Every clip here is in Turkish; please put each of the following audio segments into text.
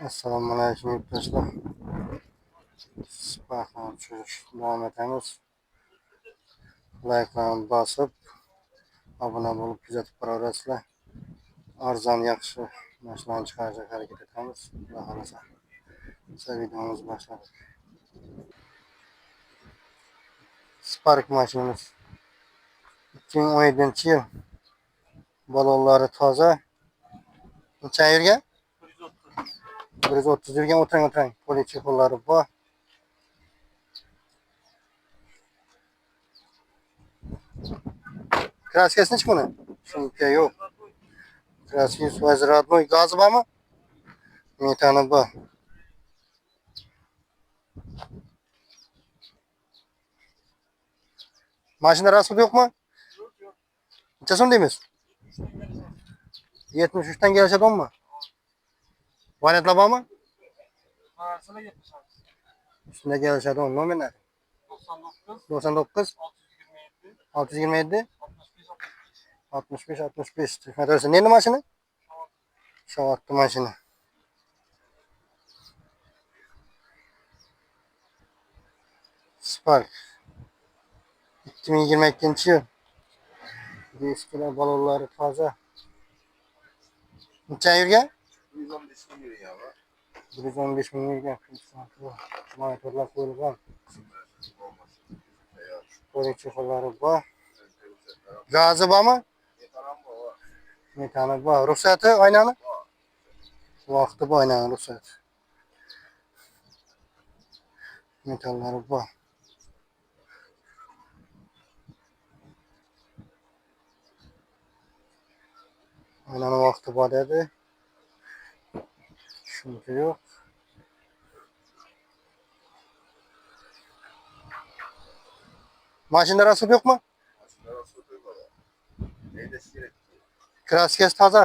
Assalomu alaykum yurtdoshlar. Spark'ni tushirish davom etamiz. Like'larni bosib, obuna bo'lib kuzatib boraverasizlar. Arzon yaxshi mashinalarni chiqarishga harakat etamiz. Xudo xolasa. Videomiz boshladik. Spark mashinamiz 2017-yil. Balonlari toza. Necha yurgan? 130 yurgan. O'tiring. Polichexollari bor. Kraskasini chiqmani? Shunga yo'q. Kraskasi vazrodnoy gazi bormi? Metani bor. Mashina rasmi yo'qmi? Necha so'm deymiz? 73 dan kelishadimi? Variantlar bormi? Shunda kelishadi. Nominal 99 627 65. Texnologiyasi neni mashina? Shavotli mashina. Spark 2022-yil. Disklar balonlari toza. Necha yurgan? 115 ming yurgan va 115 ming yurgan. Motorlar qo'yilgan. Polichexollari bor. Gazi bormi? Metani bor. Ruxsati oynani? Vaqti bor oynani ruxsati. Metallari bor. Oynani vaqti bor dedi. Shuncha yo'q. Mashina rasmi yo'qmi? Kraskasi toza.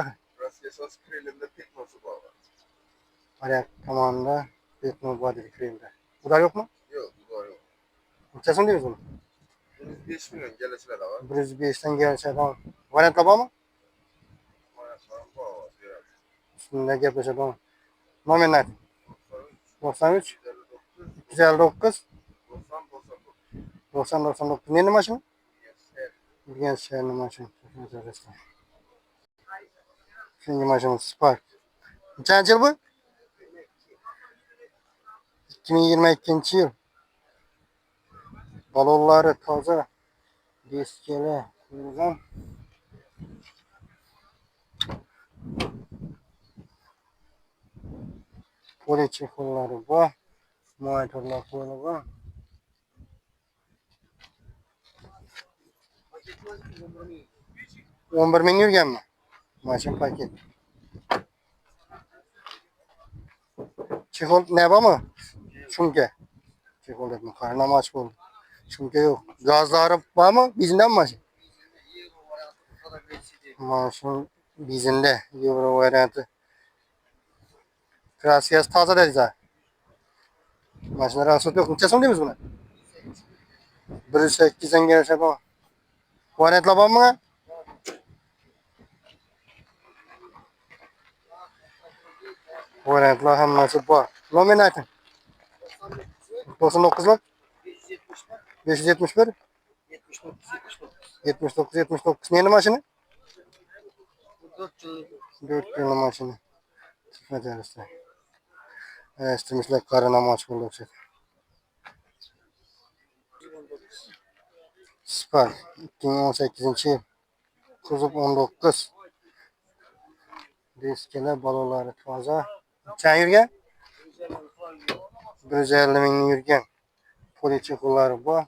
Ayak tomonda betno bor dedi kremda. Ular yo'qmi? Yo'q, ular yo'q. Necha so'm deymiz uni? 105 million kelishlar var. 105 dan kelishadi. Variantlar bormi? Shunda gaplashadi. Nominal 93 259 90 Neni mashina? Bilgan shaharni mashina. Shunga mashina Spark. Nechanchi yil bu? 2022-yil. Balonlari toza. Disklar qo'yilgan. Polichexollari bor. Motorlar qo'yilgan. 11 ming yurganmi? Mashina paket. Chexol ne bormi? Shunga. Chexol dedim. Qarnamaç bo'ldi. Shunga yo'q. Gazlari bormi? Benzindan mashina. Mashina benzinda. Yevro varianti. Kraskasi toza dedilar. Mashina rasmi yo'q. Necha so'm deymiz buni? 108 dan kelishadi. Variantlar bormi? Variantlar hammasi bor. Nomin ayting. 99 571 79 Neni mashina? 4 yillik mashina. Bajarishdi. Estimishlar qarinamoch bo'ldi o'xshaydi. Spark 2018-yil. Kuzov 19. Disklar balonlari toza. Necha yurgan? 150 ming yurgan. Polichexollari bor.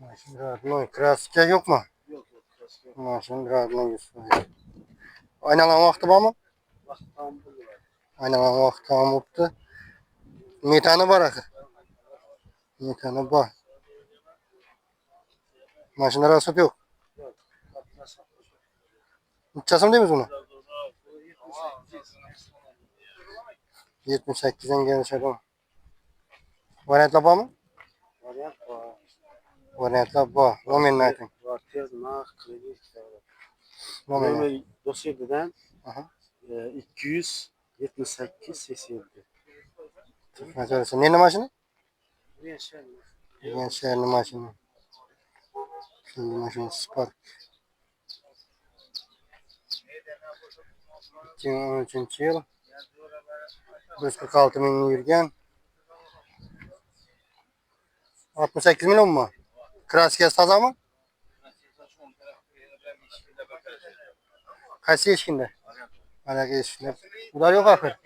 Mashina radnoy. Kraska yo'qmi? Yo'q, Mashina radnoy. Aynalan vaqti bormi? vaqt tamam bo'ldi. Aynalan vaqti tamam bo'ldi. Metani bor axir. Metani bor. Mashina rasmi yo'q. Necha so'm deymiz uni? 78 dan kelishadi. Variantlar bormi? Variant bor. Variantlar bor. Nominal ayting. Var, tez, naq, kredit. Nominal. Nomer 97 dan 278 87. Maşallah. Ne maşını? Ne şey? Yani şehirli maşını. Şimdi maşını Spark. 2013 yıl. 146 bin yürgen. 68 milyon mu? Kraskes taza mı? Kaç yaşında? Hala yaşında. Bunlar yok akır.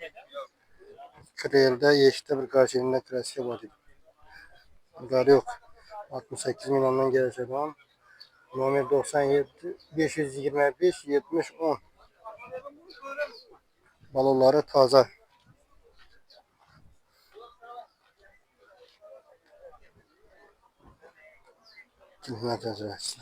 Kriyelde yeşilde bir karşılığında kraske var. Bunlar yok. 68 milyondan gelecek olan. Nomer 97 525 70 10. Baloları taze. Hizmet edersin.